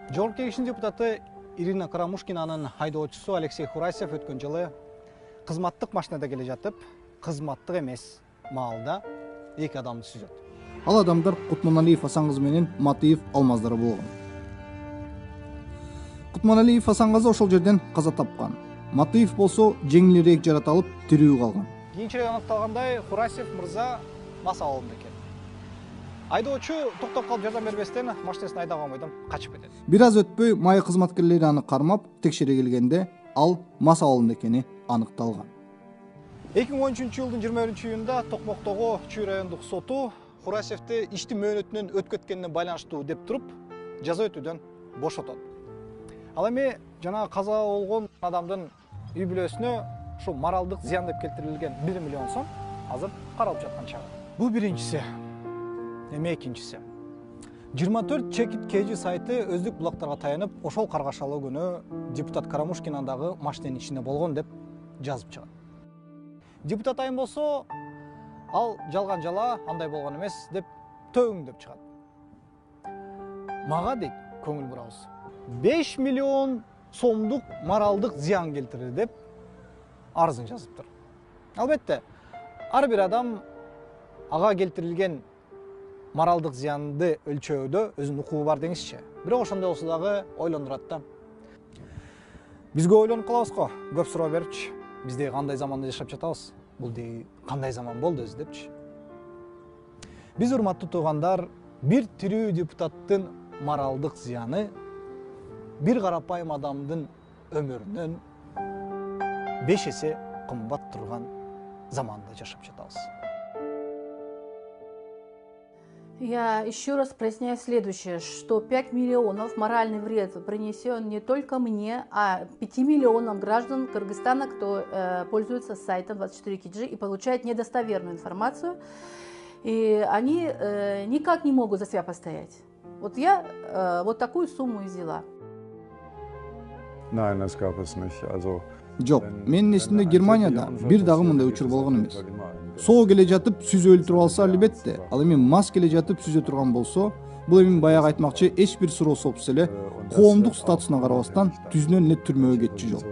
Жогорку Кеңештин депутаты Ирина Карамушкинанын айдоочусу Алексей Хурасев өткөн жылы кызматтык машинада келе жатып, кызматтык эмес маалда эки адамды сүзөт. Ал адамдар Кутманалиев Асан кызы менен Матыев Алмаздары болгон. Кутманалиев Асан кызы ошол жерден каза тапкан. Матыев болсо жеңилирээк жаратылып тирүү калган. Кийинчерээк аныкталгандай, Хурасев мырза мас абалында экен. Айдоочу токтоп калып жардам бербестен машинасын айдап алмайдан качып кетет. Бир аз өтпөй майы кызматкерлери аны кармап текшере келгенде ал мас абалында экени аныкталган. 2013-жылдын 21-июнда Токмоктогу Чүй райондук соту Хурасевди ишти мөөнөтүнөн өтүп кеткенине байланыштуу деп туруп, жаза өтүүдөн бошотот. Ал эми жанагы каза болгон адамдын үй бүлөсүнө ушу моралдык зыян деп келтирилген 1 миллион сом азыр каралып жаткан чагы. Бул биринчиси. Эми экинчиси. 24 чекит KG сайты өздүк булактарга таянып, ошол каргашалуу күнү депутат Карамушкинандагы машинанын ичинде болгон деп жазып чыгат. Депутат айым болсо, ал жалган жала, андай болгон эмес деп төгүңдөп чыгат. Мага дейт, көңүл бурабыз. 5 миллион сомдук моралдык зыян келтирди деп арызын жазыптыр. Албетте, ар бир адам ага келтирилген моралдык зыянды өлчөөдө өзүнүн укугу бар деңизчи. Бирок ошондой болсо дагы ойлондурат да. Бизге ойлонуп калабыз го, көп суроо берипчи. Биз деги кандай заманда жашап жатабыз? Бул деги кандай заман болду өзү депчи. Биз урматтуу туугандар, бир тирүү депутаттын моралдык зыяны бир карапайым адамдын өмүрүнөн 5 эсе кымбат турган заманда жашап жатабыз. Я еще раз проясняю следующее, что 5 миллионов моральный вред принесен не только мне, а 5 миллионам граждан Кыргызстана, кто пользуется сайтом 24KG и получает недостоверную информацию, и они никак не могут за себя постоять. Вот я вот такую сумму взяла. Nein, das gab es nicht. Also Жок, менин эсимде Германияда бир дагы мындай учур болгон эмес. Соо келе жатып сүзө өлтүрүп алса албетте, ал эми мас келе жатып сүзө турган болсо, бул эми баягы айтмакчы эч бир суроосуз эле коомдук статусуна карабастан түзүнөн эле түрмөгө кетчү жок.